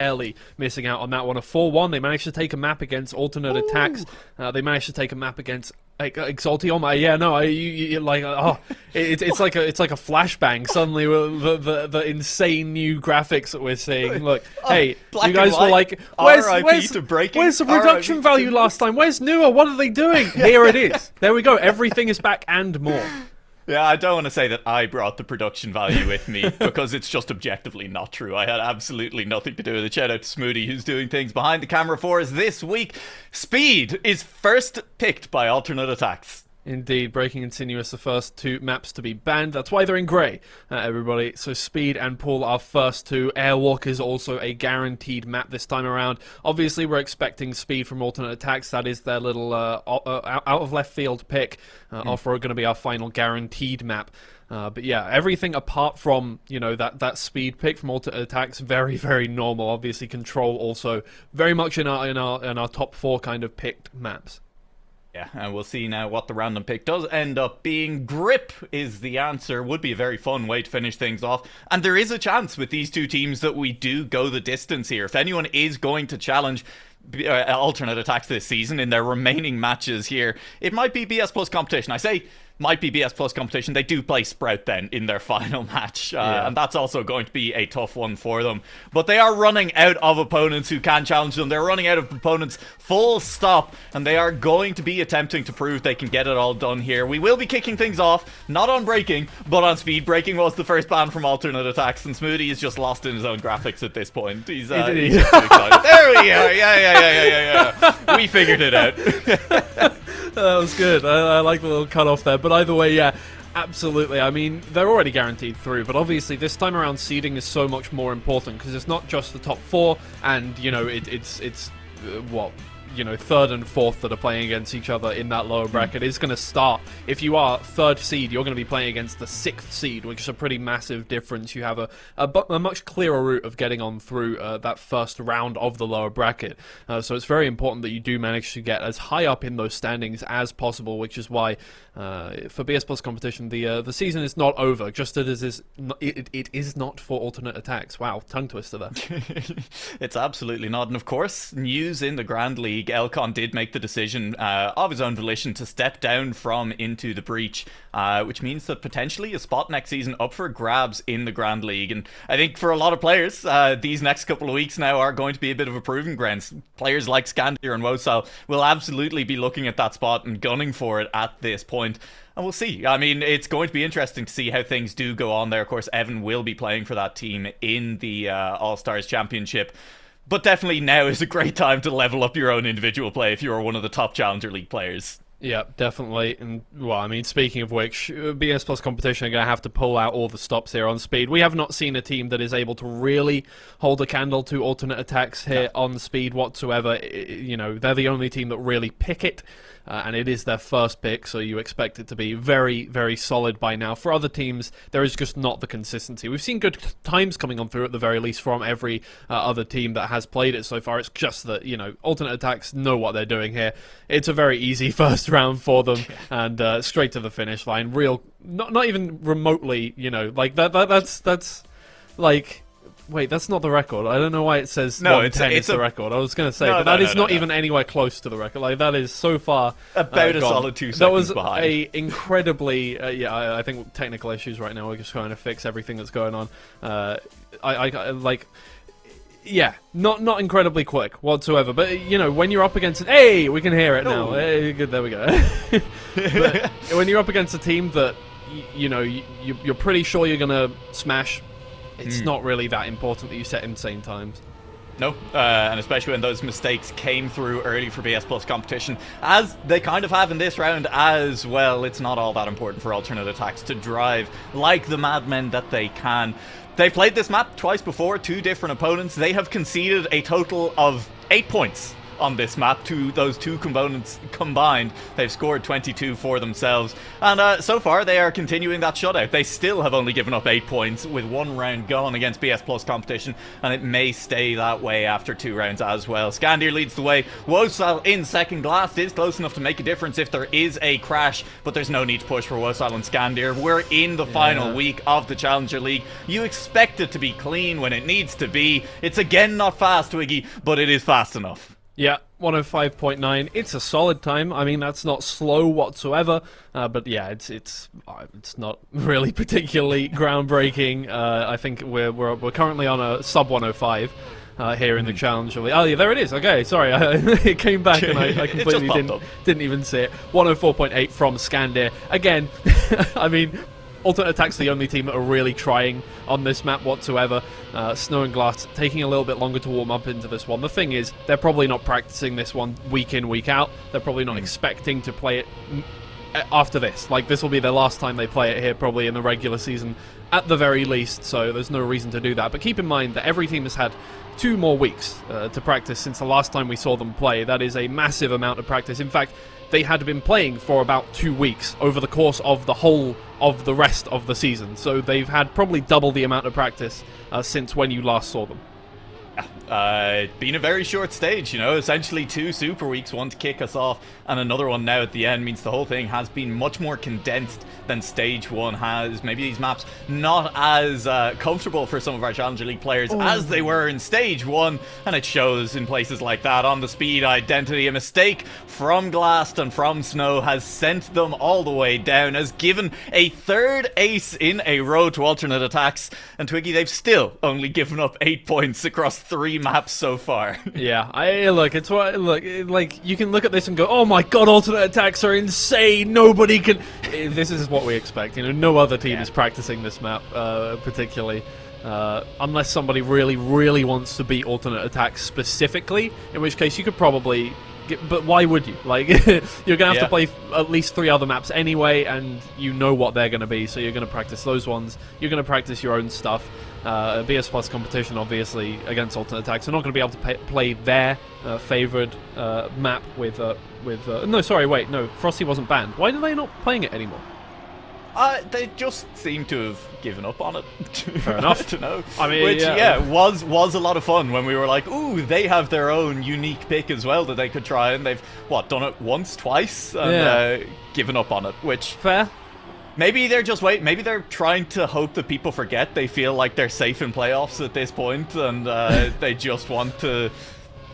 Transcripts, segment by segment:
barely missing out on that one. A 4-1. They managed to take a map against Alternate Attacks. They managed to take a map against Exaltium. It's like a flashbang suddenly with the insane new graphics that we're seeing. Look, hey, you guys were like, where's the production value last time? Where's Nua? What are they doing? Here it is. There we go. Everything is back and more. Yeah, I don't want to say that I brought the production value with me because it's just objectively not true. I had absolutely nothing to do with it. Shout out to Smoothie, who's doing things behind the camera for us this week. Speed is first picked by Alternate Attacks. Indeed, Breaking and Sinuous, the first two maps to be banned. That's why they're in grey, everybody. So Speed and Pool are first two. Airwalk is also a guaranteed map this time around. Obviously, we're expecting Speed from Alternate Attacks. That is their little out-of-left-field pick. Off-road going to be our final guaranteed map. But yeah, everything apart from, you know, that Speed pick from Alternate Attacks, very, very normal. Obviously, Control also very much in our top 4 kind of picked maps. Yeah, and we'll see now what the random pick does end up being. Grip is the answer. Would be a very fun way to finish things off. And there is a chance with these two teams that we do go the distance here. If anyone is going to challenge Alternate Attacks this season in their remaining matches here, it might be BS+COMPETITION. I say might be BS+COMPETITION. They do play Sprout then in their final match, and that's also going to be a tough one for them. But they are running out of opponents who can challenge them. They're running out of opponents full stop, and they are going to be attempting to prove they can get it all done here. We will be kicking things off, not on Breaking, but on Speed. Breaking was the first ban from Alternate Attacks, and Smoothie is just lost in his own graphics at this point. He's just too excited. There we go. Yeah. We figured it out. That was good. I like the little cut off there. But either way, yeah, absolutely. I mean, they're already guaranteed through, but obviously this time around seeding is so much more important because it's not just the top 4, and you know it's what, you know, 3rd and 4th that are playing against each other in that lower bracket. It's going to start, if you are 3rd seed, you're going to be playing against the 6th seed, which is a pretty massive difference. You have a much clearer route of getting on through that first round of the lower bracket. So it's very important that you do manage to get as high up in those standings as possible, which is why for BS+COMPETITION, the season is not over, just as it is not for Alternate Attacks. Wow, tongue twister there. It's absolutely not. And of course, news in the Grand League, Elcon did make the decision of his own volition to step down from Into the Breach, which means that potentially a spot next season up for grabs in the Grand League. And I think for a lot of players, these next couple of weeks now are going to be a bit of a proving ground. Players like Scandier and Wosal will absolutely be looking at that spot and gunning for it at this point. And we'll see. I mean, it's going to be interesting to see how things do go on there. Of course, Evan will be playing for that team in the All-Stars Championship. But definitely now is a great time to level up your own individual play if you're one of the top Challenger League players. Yeah, definitely. And, well, I mean, speaking of which, BS+COMPETITION are going to have to pull out all the stops here on Speed. We have not seen a team that is able to really hold a candle to Alternate Attacks here on Speed whatsoever. You know, they're the only team that really pick it. And it is their first pick, so you expect it to be very, very solid by now. For other teams, there is just not the consistency. We've seen good times coming on through at the very least from every other team that has played it so far. It's just that, you know, Alternate Attacks know what they're doing here. It's a very easy first round for them, and straight to the finish line. Not even remotely, you know, like that's like... Wait, that's not the record. I don't know why it says 110 is the record. I was going to say, but that is not even anywhere close to the record. Like, that is so far about a solid 2 seconds That was behind. a incredibly... I think technical issues right now. We're just trying to fix everything that's going on. Yeah, not incredibly quick whatsoever. But, you know, when you're up against... Hey, we can hear it now. Hey, good, there we go. But when you're up against a team that, you know, you're pretty sure you're going to smash... It's not really that important that you set insane times. No, and especially when those mistakes came through early for BS+COMPETITION, as they kind of have in this round as well. It's not all that important for Alternate Attacks to drive like the madmen that they can. They've played this map twice before, 2 different opponents. They have conceded a total of 8 points on this map. Those two components combined, they've scored 22 for themselves. And so far, they are continuing that shutout. They still have only given up 8 points with 1 round gone against BS Plus competition, and it may stay that way after 2 rounds as well. Scandir leads the way. Wosal in second. Glast is close enough to make a difference if there is a crash, but there's no need to push for Wosal and Scandir. We're in the final week of the Challenger League. You expect it to be clean when it needs to be. It's again not fast, Twiggy, but it is fast enough. Yeah, 105.9. It's a solid time. I mean, that's not slow whatsoever. But yeah, it's not really particularly groundbreaking. I think we're currently on a sub 105 here in the Challenger League. Oh yeah, there it is. Okay, sorry, it came back and I completely didn't even see it. 104.8 from Scandir. Again, I mean, Alternate Attack's the only team that are really trying on this map whatsoever. Snow and Glass taking a little bit longer to warm up into this one. The thing is, they're probably not practicing this one week in, week out. They're probably not expecting to play it after this. Like, this will be their last time they play it here, probably in the regular season, at the very least, so there's no reason to do that. But keep in mind that every team has had 2 more weeks to practice since the last time we saw them play. That is a massive amount of practice. In fact, they had been playing for about 2 weeks over the course of the whole of the rest of the season. So they've had probably double the amount of practice since when you last saw them. It's been a very short stage, you know, essentially 2 super weeks, one to kick us off and another one now at the end. Means the whole thing has been much more condensed than stage 1 has. Maybe these maps not as comfortable for some of our Challenger League players as they were in stage 1, and it shows in places like that. On the speed identity, a mistake from Glast and from Snow has sent them all the way down, has given a 3rd ace in a row to Alternate Attacks, and Twiggy, they've still only given up 8 points across 3 maps so far. Yeah, like, you can look at this and go, oh my god, Alternate Attacks are insane, nobody can... This is what we expect, you know, no other team is practicing this map, particularly. Unless somebody really, really wants to beat Alternate Attacks specifically, in which case you could probably... But why would you? Like, you're going to have to play at least 3 other maps anyway, and you know what they're going to be, so you're going to practice those ones. You're going to practice your own stuff. BS Plus competition, obviously, against Alternate Attacks. They're not going to be able to play their favoured map with... no, sorry, wait, no, Frosty wasn't banned. Why are they not playing it anymore? They just seem to have given up on it. Fair enough. To know. I mean, which was a lot of fun when we were like, ooh, they have their own unique pick as well that they could try, and they've done it once, twice, and given up on it. Which fair. Maybe they're just maybe they're trying to hope that people forget. They feel like they're safe in playoffs at this point, and they just want to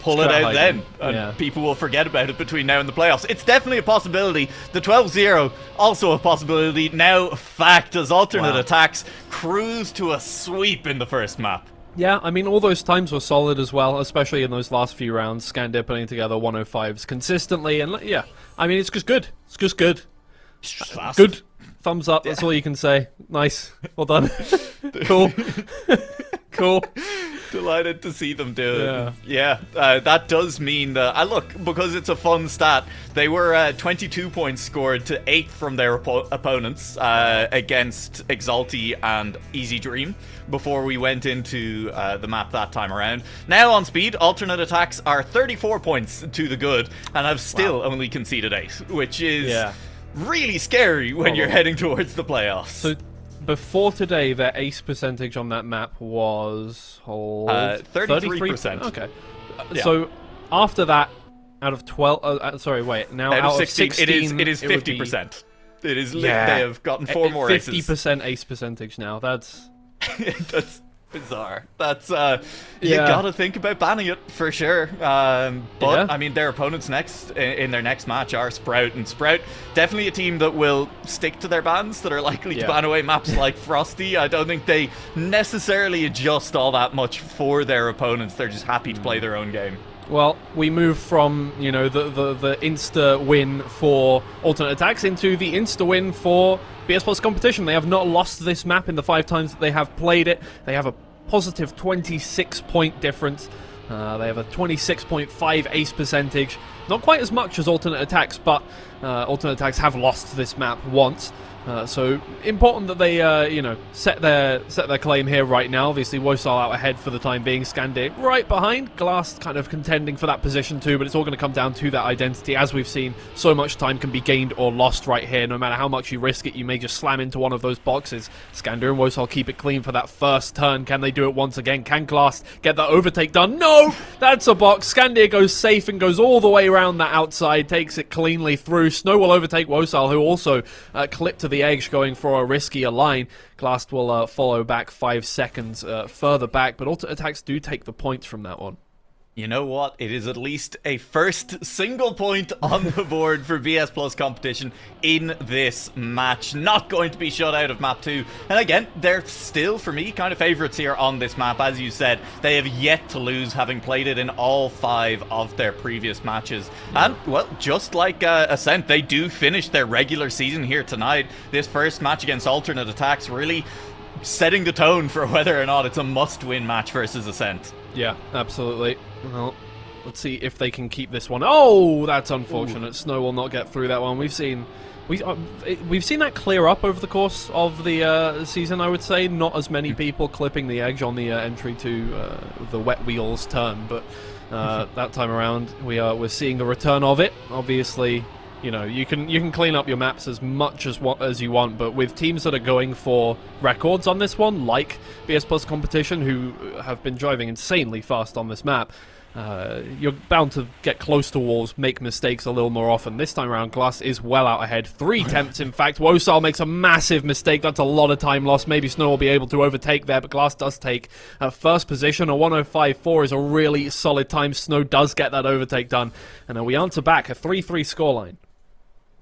pull it out then, and people will forget about it between now and the playoffs. It's definitely a possibility. The 12-0, also a possibility. Now fact, as Alternate Attacks cruise to a sweep in the first map. Yeah, I mean, all those times were solid as well, especially in those last few rounds. Scandir putting together 105s consistently, and yeah, I mean, it's just good. It's just good. Fast. Good. Thumbs up, that's all you can say. Nice. Well done. Cool. Cool. Delighted to see them do it. Yeah, that does mean that, look, because it's a fun stat, they were 22 points scored to 8 from their opponents against Exalti and Easy Dream before we went into the map that time around. Now on speed, Alternate Attacks are 34 points to the good and have still only conceded 8, which is really scary when you're heading towards the playoffs. So before today, their ace percentage on that map was 33%. Okay. So after that, out of 12, sorry, wait. Now out of 16, it is 50%. It is. They have gotten 4 more aces. 50% ace percentage now. That's bizarre. That's you gotta think about banning it for sure. But I mean, their opponents next in their next match are Sprout, and Sprout definitely a team that will stick to their bans, that are likely to ban away maps like Frosty. I don't think they necessarily adjust all that much for their opponents. They're just happy to play their own game. Well, we move from, you know, the insta win for Alternate Attacks into the insta win for BS Plus competition. They have not lost this map in the 5 times that they have played it. They have a positive 26-point difference. They have a 26.5 ace percentage. Not quite as much as Alternate Attacks, but Alternate Attacks have lost this map once. So important that they, set their claim here right now. Obviously, Wosal out ahead for the time being. Scandir right behind. Glass kind of contending for that position too, but it's all going to come down to that identity. As we've seen, so much time can be gained or lost right here. No matter how much you risk it, you may just slam into one of those boxes. Scandir and Wosal keep it clean for that first turn. Can they do it once again? Can Glass get that overtake done? No! That's a box. Scandir goes safe and goes all the way around that outside. Takes it cleanly through. Snow will overtake Wosal, who also clipped to the edge going for a riskier line. Glass will follow back 5 seconds further back, but Attax do take the points from that one. You know what? It is at least a first single point on the board for BS Plus competition in this match. Not going to be shut out of map 2. And again, they're still, for me, kind of favourites here on this map. As you said, they have yet to lose, having played it in all 5 of their previous matches. And, well, just like Ascent, they do finish their regular season here tonight. This first match against alternate attacks really setting the tone for whether or not it's a must-win match versus Ascent. Yeah, absolutely. Well, let's see if they can keep this one. Oh, that's unfortunate. Ooh. Snow will not get through that one. We've seen that clear up over the course of the season, I would say. Not as many people clipping the edge on the entry to the wet wheels turn, but that time around we're seeing the return of it. Obviously, you can clean up your maps as much as you want, but with teams that are going for records on this one, like BS Plus Competition, who have been driving insanely fast on this map, you're bound to get close to walls, make mistakes a little more often. This time around, Glass is well out ahead. 3 attempts, in fact. Wosal makes a massive mistake. That's a lot of time lost. Maybe Snow will be able to overtake there, but Glass does take first position. A 105.4 is a really solid time. Snow does get that overtake done. And we answer back a 3-3 scoreline.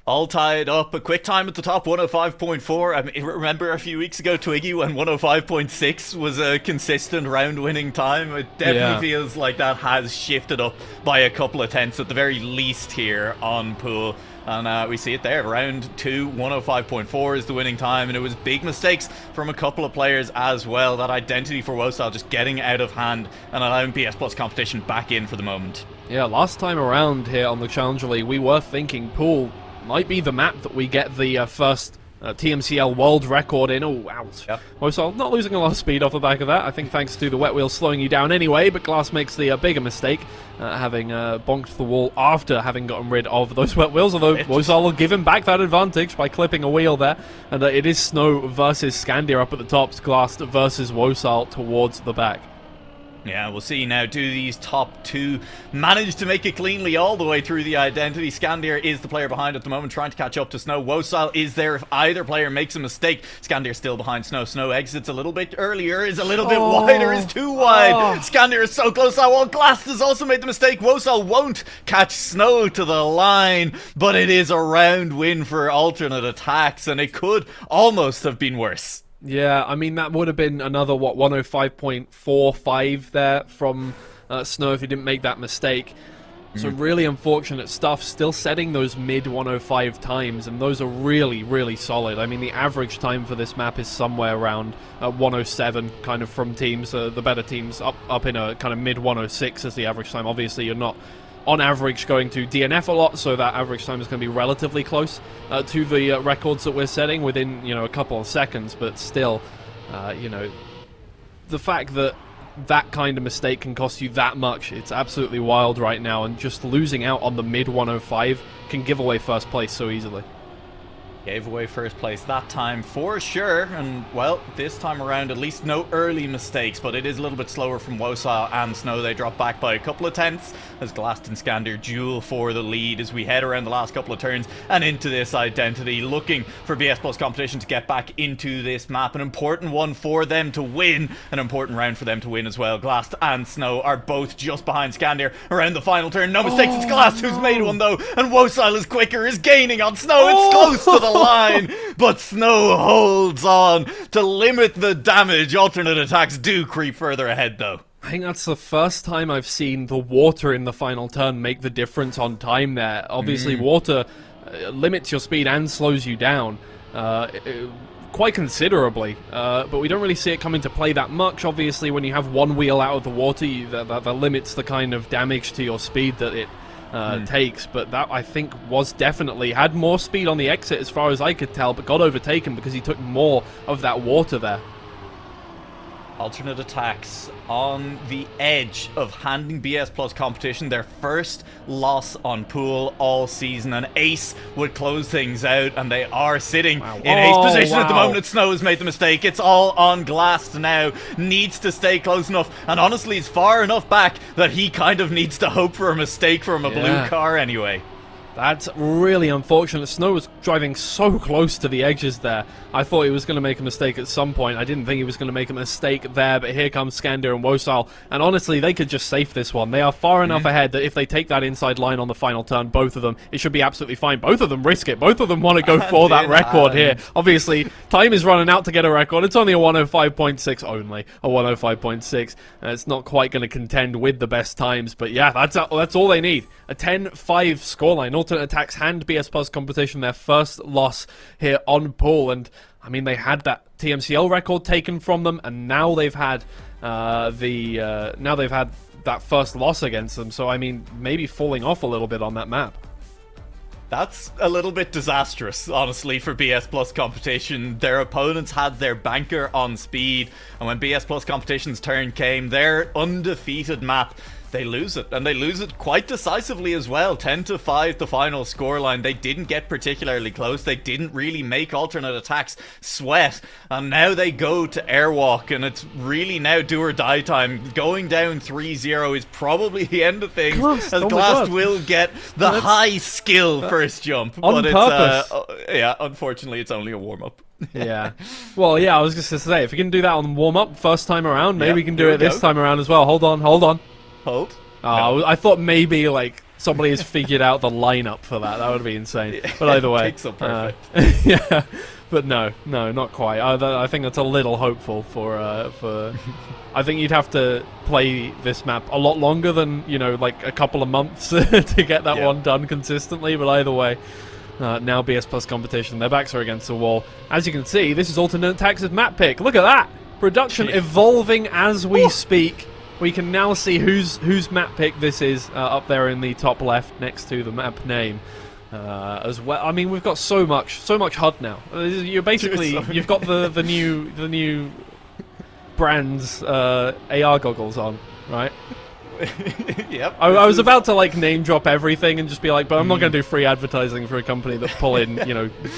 All tied up. A quick time at the top, 105.4. I mean, remember a few weeks ago, Twiggy, when 105.6 was a consistent round-winning time? It definitely feels like that has shifted up by a couple of tenths at the very least here on pool. And we see it there. Round 2, 105.4 is the winning time. And it was big mistakes from a couple of players as well. That identity for Wosal just getting out of hand and allowing BS Plus competition back in for the moment. Yeah, last time around here on the Challenger League, we were thinking pool might be the map that we get the first TMCL world record in. Oh, ouch. Yep. Wosal not losing a lot of speed off the back of that. I think thanks to the wet wheel slowing you down anyway, but Glass makes the bigger mistake, having bonked the wall after having gotten rid of those wet wheels, although Wosal will give him back that advantage by clipping a wheel there. And it is Snow versus Scandir up at the top, Glass versus Wosal towards the back. Yeah, we'll see now. Do these top 2 manage to make it cleanly all the way through the identity? Scandir is the player behind at the moment, trying to catch up to Snow. Wosal is there if either player makes a mistake. Scandir still behind Snow. Snow exits a little bit earlier, is a little bit wider, is too wide. Scandir is so close. That wall. Glass has also made the mistake. Wosal won't catch Snow to the line, but it is a round win for alternate attacks, and it could almost have been worse. Yeah, I mean, that would have been another, 105.45 there from Snow if he didn't make that mistake. So really unfortunate stuff, still setting those mid 105 times, and those are really, really solid. I mean, the average time for this map is somewhere around 107, kind of from teams. The better teams up in a kind of mid 106 as the average time. Obviously, you're not on average going to DNF a lot, so that average time is going to be relatively close to the records that we're setting within, a couple of seconds, but still, the fact that that kind of mistake can cost you that much, it's absolutely wild right now, and just losing out on the mid 105 can give away first place so easily. Gave away first place that time for sure, and well, this time around at least no early mistakes, but it is a little bit slower from Wosal and Snow. They drop back by a couple of tenths as Glass and Scandir duel for the lead as we head around the last couple of turns and into this identity, looking for BS Plus competition to get back into this map. An important one for them to win, an important round for them to win as well. Glass and Snow are both just behind Scandir around the final turn. No mistakes, it's Glass who's made one though, and Wosal is quicker, is gaining on Snow. It's close to the line, but Snow holds on to limit the damage. Alternate attacks do creep further ahead though. I think that's the first time I've seen the water in the final turn make the difference on time there. Obviously, water limits your speed and slows you down quite considerably, but we don't really see it come into play that much. Obviously, when you have one wheel out of the water, that limits the kind of damage to your speed that it takes, but that I think was definitely had more speed on the exit as far as I could tell, but got overtaken because he took more of that water there. Alternate Attacks on the edge of handing BS Plus Competition their first loss on pool all season. An ace would close things out, and they are sitting in ace position at the moment. Snow has made the mistake. It's all on Glass now. Needs to stay close enough, and honestly, he's far enough back that he kind of needs to hope for a mistake from a blue car anyway. That's really unfortunate. Snow was driving so close to the edges there. I thought he was going to make a mistake at some point. I didn't think he was going to make a mistake there, but here comes Skandir and WOSAL. And honestly, they could just safe this one. They are far enough ahead that if they take that inside line on the final turn, both of them, it should be absolutely fine. Both of them risk it. Both of them want to go for that record here. Obviously, time is running out to get a record. It's only a 105.6 only. A 105.6. It's not quite going to contend with the best times, but yeah, that's all they need. A 10-5 scoreline. Alternate Attacks hand BS Plus Competition their first loss here on pool, and I mean they had that TMCL record taken from them, and now they've had that first loss against them. So I mean, maybe falling off a little bit on that map. That's a little bit disastrous, honestly, for BS Plus Competition. Their opponents had their banker on speed, and when BS Plus Competition's turn came, their undefeated map, they lose it, and they lose it quite decisively as well. 10-5 the final scoreline. They didn't get particularly close. They didn't really make Alternate Attacks sweat, and now they go to Airwalk, and it's really now do or die time. Going down 3-0 is probably the end of things, as Glass will get the high skill first jump, on but purpose. Yeah, unfortunately it's only a warm-up. Yeah. Well, yeah, I was just going to say, if we can do that on warm-up first time around, maybe we can do it this time around as well. Hold on. Hold. No. I thought maybe like somebody has figured out the lineup for that. That would be insane. But either way, pixel perfect. Yeah. But no, not quite. I think that's a little hopeful for. I think you'd have to play this map a lot longer than like a couple of months to get that one done consistently. But either way. Now BS Plus Competition, their backs are against the wall. As you can see, this is Alternate Attacks' map pick. Look at that! Production evolving as we speak. We can now see whose map pick this is up there in the top left next to the map name as well. I mean, we've got so much HUD now. You're basically you've got the new brand's AR goggles on, right? Yep. I was about to like name drop everything and just be like, but I'm not going to do free advertising for a company that pull in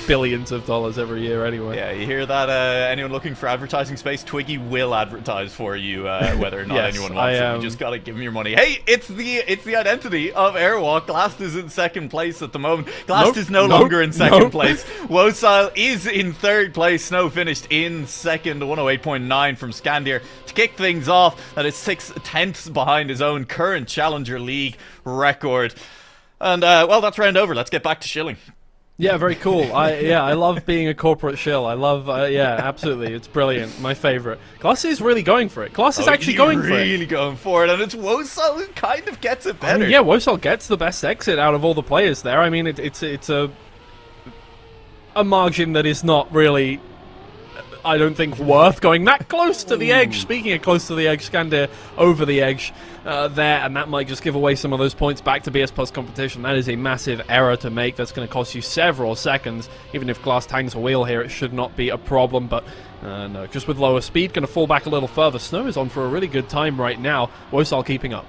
billions of dollars every year anyway. Yeah, you hear that? Anyone looking for advertising space, Twiggy will advertise for you, whether or not anyone wants it. You just gotta give them your money. Hey, it's the identity of Airwalk. Glast is in second place at the moment. Glast is no longer in second place. WOSAL is in third place. Snow finished in second, 108.9 from Skandir. To kick things off, that is 6/10 behind his own current Challenger League record. And well, that's round over. Let's get back to shilling. Yeah, very cool. I love being a corporate shill. I love yeah, absolutely. It's brilliant. My favorite. Glass is really going for it. Glass is actually going for it. Really going for it, and it's WOSAL who kind of gets it better. I mean, yeah, WOSAL gets the best exit out of all the players there. I mean, it's a margin that is not really, I don't think, worth going that close to the edge. Speaking of close to the edge, Skandir over the edge there, and that might just give away some of those points back to BS Plus Competition. That is a massive error to make. That's going to cost you several seconds. Even if Glass tangs a wheel here, it should not be a problem, but no, just with lower speed, going to fall back a little further. Snow is on for a really good time right now. WOSAL keeping up.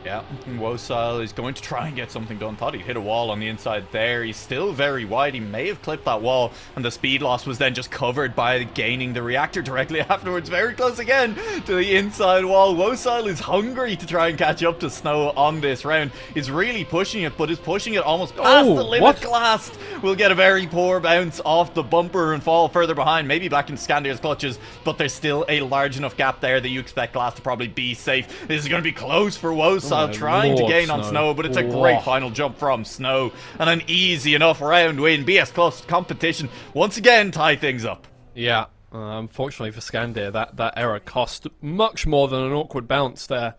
Yeah, WOSAL is going to try and get something done. Thought he'd hit a wall on the inside there. He's still very wide. He may have clipped that wall, and the speed loss was then just covered by gaining the reactor directly afterwards. Very close again to the inside wall. WOSAL is hungry to try and catch up to Snow on this round. He's really pushing it, but is pushing it almost past the limit. Glass will get a very poor bounce off the bumper and fall further behind, maybe back in Skandir's clutches, but there's still a large enough gap there that you expect Glass to probably be safe. This is going to be close for WOSAL. Trying to gain on Snow, but it's a great final jump from Snow and an easy enough round win. BS Plus Competition once again tie things up. Yeah, unfortunately for Skandir, that error cost much more than an awkward bounce there,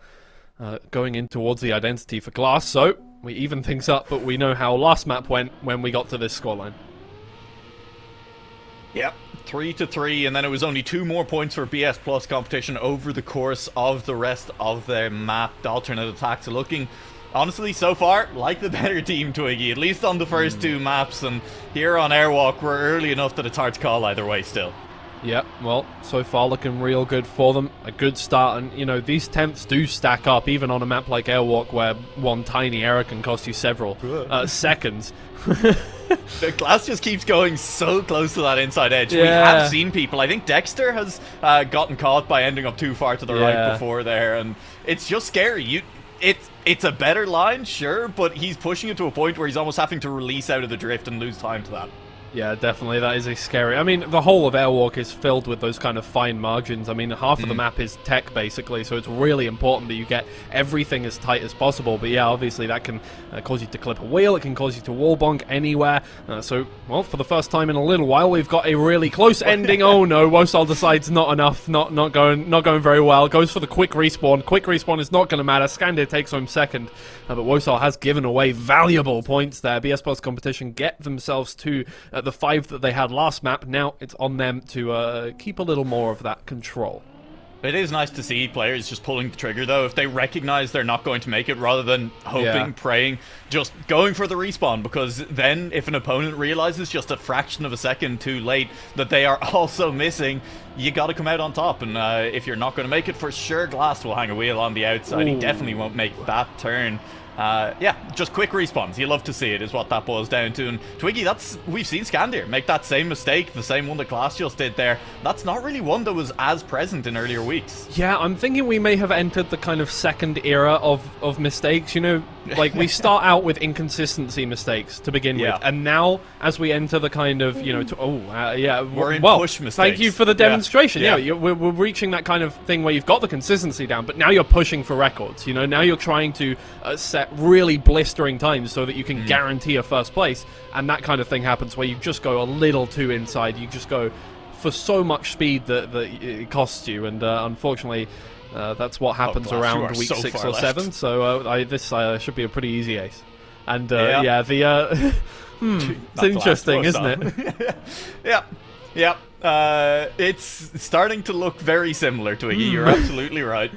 going in towards the identity for Glass. So we even things up, but we know how last map went when we got to this scoreline. Yep. 3-3, and then it was only 2 more points for BS Plus Competition over the course of the rest of their map. The Alternate Attacks looking honestly, so far, like the better team, Twiggy, at least on the first two maps, and here on Airwalk, we're early enough that it's hard to call either way still. Yep, well, so far looking real good for them. A good start, and, you know, these 10ths do stack up, even on a map like Airwalk, where one tiny error can cost you several seconds. The glass just keeps going so close to that inside edge. Yeah. We have seen people. I think Dexter has gotten caught by ending up too far to the right before there, and it's just scary. It's a better line, sure, but he's pushing it to a point where he's almost having to release out of the drift and lose time to that. Yeah, definitely. That is a scary... I mean, the whole of Airwalk is filled with those kind of fine margins. I mean, half of the map is tech, basically, so it's really important that you get everything as tight as possible. But yeah, obviously that can cause you to clip a wheel. It can cause you to wall bonk anywhere. So, well, for the first time in a little while, we've got a really close ending. Oh no, Wosal decides not enough. Not going very well. Goes for the quick respawn. Quick respawn is not going to matter. Scandir takes home second. But Wosal has given away valuable points there. BS+ Competition get themselves to... the 5 that they had last map. Now it's on them to keep a little more of that control. It is nice to see players just pulling the trigger, though, if they recognize they're not going to make it, rather than hoping, praying, just going for the respawn, because then if an opponent realizes just a fraction of a second too late that they are also missing, you got to come out on top. And if you're not going to make it, for sure, Glass will hang a wheel on the outside. He definitely won't make that turn. Yeah, just quick respawns. You love to see it, is what that boils down to. And Twiggy, we've seen Scandir make that same mistake, the same one that Glass just did there. That's not really one that was as present in earlier weeks. Yeah, I'm thinking we may have entered the kind of second era of mistakes. You know, like we start out with inconsistency mistakes to begin with, and now as we enter the kind of, you know, we're in push mistakes. Thank you for the demonstration. We're reaching that kind of thing where you've got the consistency down, but now you're pushing for records. You know, now you're trying to set really blistering times so that you can guarantee a first place, and that kind of thing happens where you just go a little too inside. You just go for so much speed that it costs you, and unfortunately that's what happens around week 6 or 7. So this should be a pretty easy ace. And it's interesting, isn't it? It's starting to look very similar, Twiggy. You're absolutely right.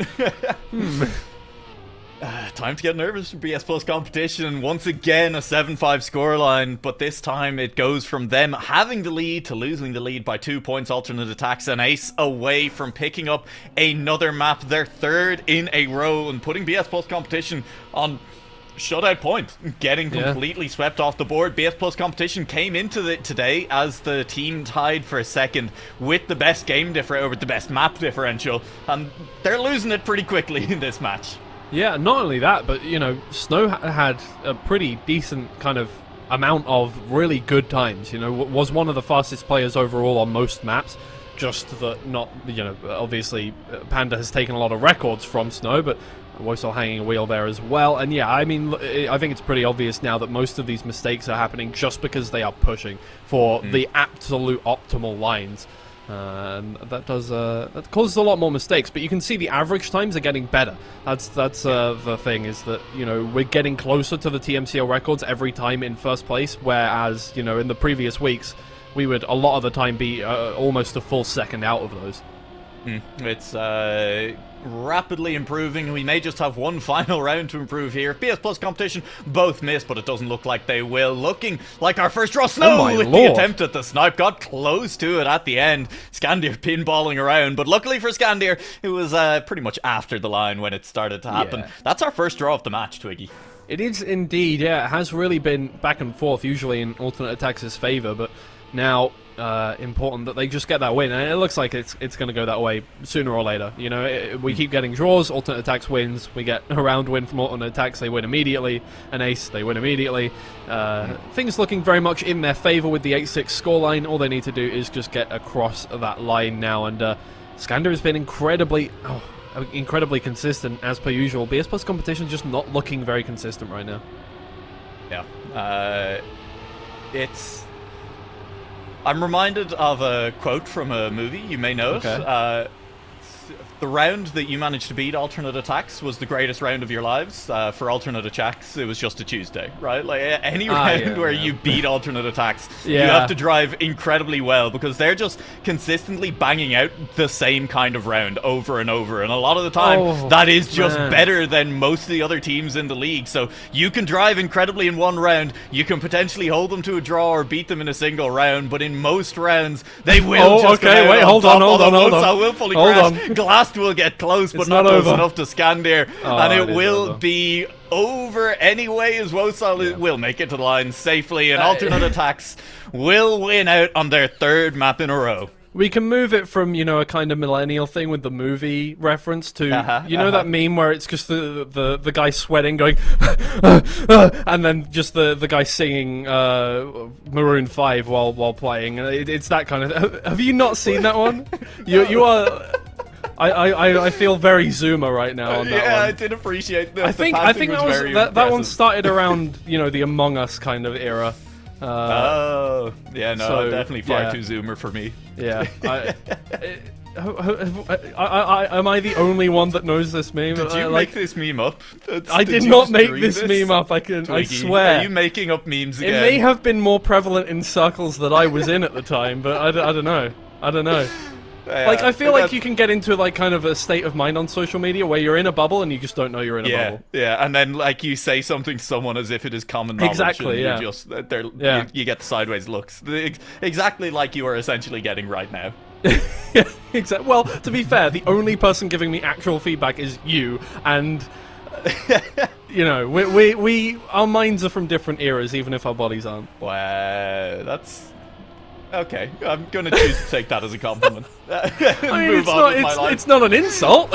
Time to get nervous for BS+ Competition. Once again, a 7-5 scoreline, but this time it goes from them having the lead to losing the lead by 2 points. Alternate Attacks and Ace away from picking up another map, their 3rd in a row, and putting BS+ Competition on shutout point, getting completely swept off the board. BS+ Competition came into today as the team tied for 2nd with the best game differential, with the best map differential, and they're losing it pretty quickly in this match. Yeah, not only that, but, you know, Snow had a pretty decent kind of amount of really good times. You know, was one of the fastest players overall on most maps. Just that not, you know, obviously Panda has taken a lot of records from Snow, but Wosal hanging a wheel there as well. And yeah, I mean, I think it's pretty obvious now that most of these mistakes are happening just because they are pushing for the absolute optimal lines. And that causes a lot more mistakes, but you can see the average times are getting better. That's the thing, is that, you know, we're getting closer to the TMCL records every time in first place, whereas, you know, in the previous weeks we would a lot of the time be almost a full second out of those. It's rapidly improving. We may just have one final round to improve here. BS+ Competition both missed, but it doesn't look like they will. Looking like our first draw. Snow with the attempt at the snipe. Got close to it at the end. Scandir pinballing around, but luckily for Scandir, it was pretty much after the line when it started to happen. That's our first draw of the match, Twiggy. It is indeed, yeah. It has really been back and forth, usually in Alternate Attacks' favor, but now important that they just get that win, and it looks like it's going to go that way sooner or later. You know, we keep getting draws. Alternate Attacks wins. We get a round win from Alternate Attacks. They win immediately. An ace, they win immediately. Things looking very much in their favor with the 8-6 scoreline. All they need to do is just get across that line now, and Scandir has been incredibly consistent as per usual. BS+ Competition just not looking very consistent right now. Yeah, I'm reminded of a quote from a movie. You may know it. the round that you managed to beat alternate attacks was the greatest round of your lives. For alternate attacks, it was just a Tuesday, right? Like any round where you beat alternate attacks, you have to drive incredibly well because they're just consistently banging out the same kind of round over and over. And a lot of the time, that is just better than most of the other teams in the league. So you can drive incredibly in one round. You can potentially hold them to a draw or beat them in a single round. But in most rounds, they will just come out hold on. will fully crash. Glast will get close, but not close enough to Scandir, and it will be over anyway, as Wosal will make it to the line safely, and alternate attacks will win out on their third map in a row. We can move it from, you know, a kind of millennial thing with the movie reference to, you know, that meme where it's just the guy sweating going, and then just the guy singing Maroon 5 while playing. It's that kind of... Have you not seen that one? You are... I feel very Zoomer right now on that one. I did appreciate that. I think that one started around, you know, the Among Us kind of era. I'm definitely far too Zoomer for me. Yeah. Am I the only one that knows this meme? Did you make this meme up? I did not make this meme up, I swear. Are you making up memes again? It may have been more prevalent in circles that I was in at the time, but I don't know. Like, I feel like you can get into, like, kind of a state of mind on social media where you're in a bubble and you just don't know you're in a bubble. Yeah, and then, like, you say something to someone as if it is common knowledge. Exactly, and you get the sideways looks. Exactly like you are essentially getting right now. Exactly. Well, to be fair, the only person giving me actual feedback is you, and... you know, our minds are from different eras, even if our bodies aren't. Wow, that's... Okay, I'm gonna choose to take that as a compliment. It's not an insult.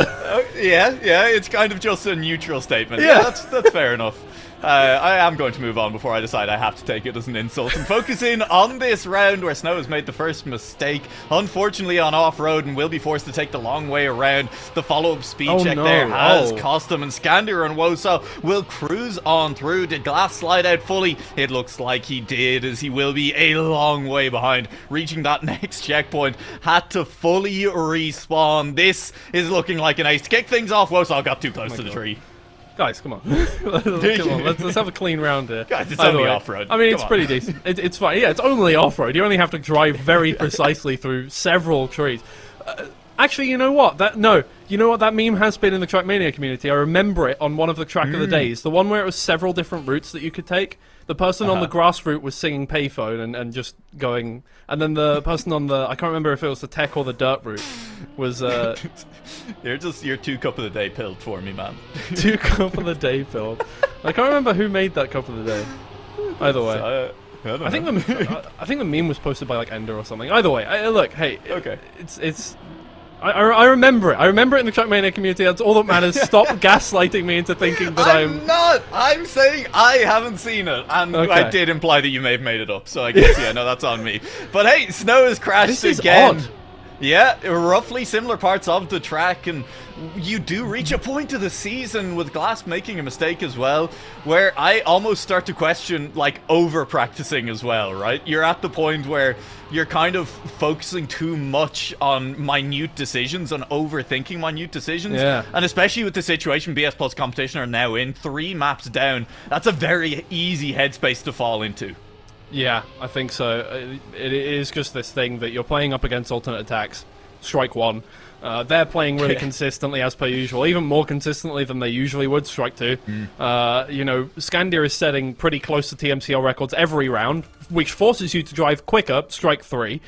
Yeah, it's kind of just a neutral statement. Yeah, that's fair enough. I am going to move on before I decide I have to take it as an insult and focus in on this round where Snow has made the first mistake, unfortunately on off-road, and will be forced to take the long way around. The follow-up speed check there has cost him, and Scandir and Woso will cruise on through. Did Glass slide out fully? It looks like he did, as he will be a long way behind. Reaching that next checkpoint, had to fully respawn. This is looking like an ace. To kick things off, Woso got too close to the tree. Guys, come on. Let's have a clean round here. Guys, it's only off-road. I mean, it's pretty decent. It's fine. Yeah, it's only off-road. You only have to drive very precisely through several trees. Actually, you know what? You know what? That meme has been in the Trackmania community. I remember it on one of the Track of the Days. The one where it was several different routes that you could take. The person on the grass route was singing Payphone and just going... And then the person on the... I can't remember if it was the tech or the dirt route was... You're 2 cup of the day pilled for me, man. 2 cup of the day pilled. I can't remember who made that cup of the day. Either way. I think the meme was posted by, like, Ender or something. Either way, look, hey... Okay. It's... I remember it. I remember it in the Trackmania community. That's all that matters. Stop gaslighting me into thinking that I'm not. I'm saying I haven't seen it, and I did imply that you may have made it up. So I guess that's on me. But hey, Snow has crashed again. Odd. Yeah, roughly similar parts of the track, and you do reach a point of the season with Glass making a mistake as well, where I almost start to question, like, over-practicing as well, right? You're at the point where you're kind of focusing too much on minute decisions, on overthinking minute decisions, and especially with the situation BS Plus Competition are now in, 3 maps down, that's a very easy headspace to fall into. Yeah, I think so. It is just this thing that you're playing up against alternate attacks. Strike 1. They're playing really consistently as per usual, even more consistently than they usually would. Strike 2. You know, Scandir is setting pretty close to TMCL records every round, which forces you to drive quicker. Strike 3.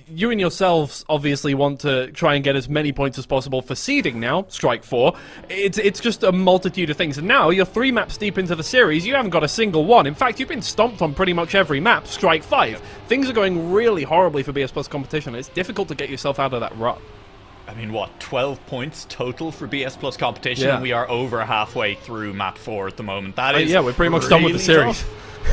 You and yourselves obviously want to try and get as many points as possible for seeding now. Strike 4. It's just a multitude of things. And now you're 3 maps deep into the series. You haven't got a single one. In fact, you've been stomped on pretty much every map. Strike 5. Things are going really horribly for BS Plus Competition. It's difficult to get yourself out of that rut. I mean, what, 12 points total for BS Plus Competition, and we are over halfway through map 4 at the moment. That is we're pretty much done with the series.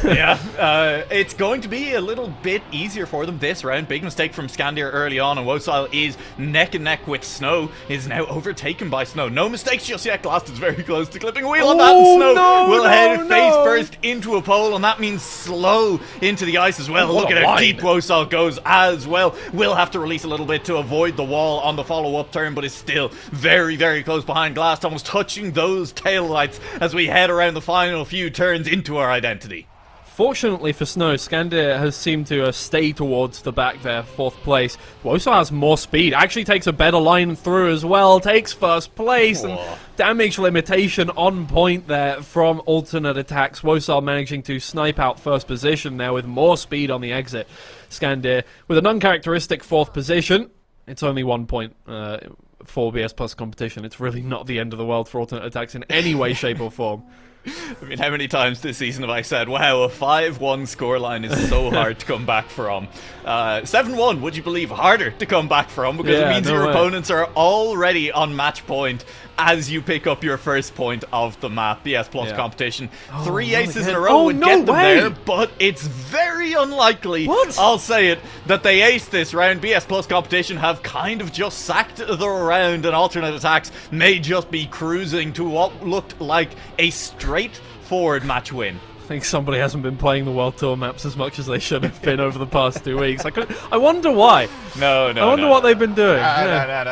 Yeah, it's going to be a little bit easier for them this round. Big mistake from Scandir early on, and Wosile is neck and neck with Snow, is now overtaken by Snow. No mistakes just yet. Glast is very close to clipping a wheel on that, and Snow will head face first into a pole, and that means slow into the ice as well. Look at how deep Wosile goes as well. Will have to release a little bit to avoid the wall on the follow-up turn, but is still very, very close behind Glast, almost touching those tail lights as we head around the final few turns into our identity. Fortunately for Snow, Scandir has seemed to stay towards the back there, 4th place. Wosile has more speed, actually takes a better line through as well, takes 1st place, and damage limitation on point there from alternate attacks. Wosile managing to snipe out 1st position there with more speed on the exit. Scandir with an uncharacteristic 4th position. It's only 1 point for BS+ competition. It's really not the end of the world for alternate attacks in any way, shape or form. I mean, how many times this season have I said, wow, a 5-1 scoreline is so hard to come back from. 7-1, would you believe, harder to come back from, because it means your opponents are already on match point as you pick up your first point of the map. BS+ competition. 3 aces in a row would get them there, but it's very unlikely, I'll say it, that they ace this round. BS+ competition have kind of just sacked the round, and alternate attacks may just be cruising to what looked like a straightforward match win. I think somebody hasn't been playing the World Tour maps as much as they should have been over the past 2 weeks. I wonder why. I wonder what they've been doing. I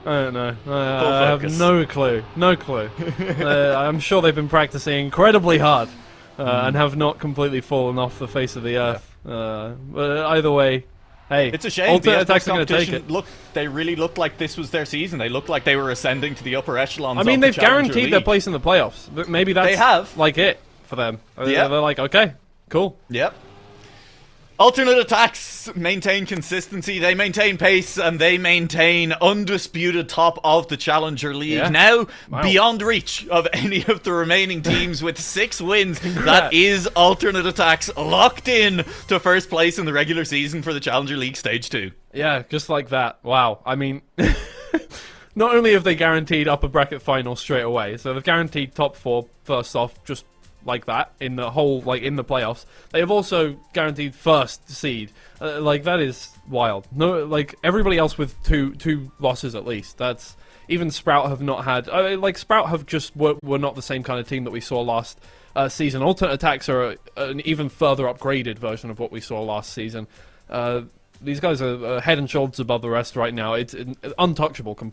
don't know. I have no clue. No clue. I'm sure they've been practicing incredibly hard and have not completely fallen off the face of the earth. But either way, hey, it's a shame. Alternate attacks are going to take it. Look, they really looked like this was their season. They looked like they were ascending to the upper echelons. I mean, they've guaranteed League. their place in the playoffs. But maybe that's like it for them. They're like, okay, cool. Yep. Alternate attacks maintain consistency, they maintain pace, and they maintain undisputed top of the Challenger League. Now, beyond reach of any of the remaining teams with 6 wins. That is alternate attacks locked in to first place in the regular season for the Challenger League Stage 2. Yeah, just like that. Wow. I mean, not only have they guaranteed upper bracket final straight away, so they've guaranteed top 4 first off, just like that in the whole, like in the playoffs. They have also guaranteed 1st seed. Like, that is wild. No, like everybody else with two losses at least. That's even Sprout have not had. Like Sprout have just were not the same kind of team that we saw last season. Alternate attacks are an even further upgraded version of what we saw last season. These guys are head and shoulders above the rest right now. It's untouchable completely.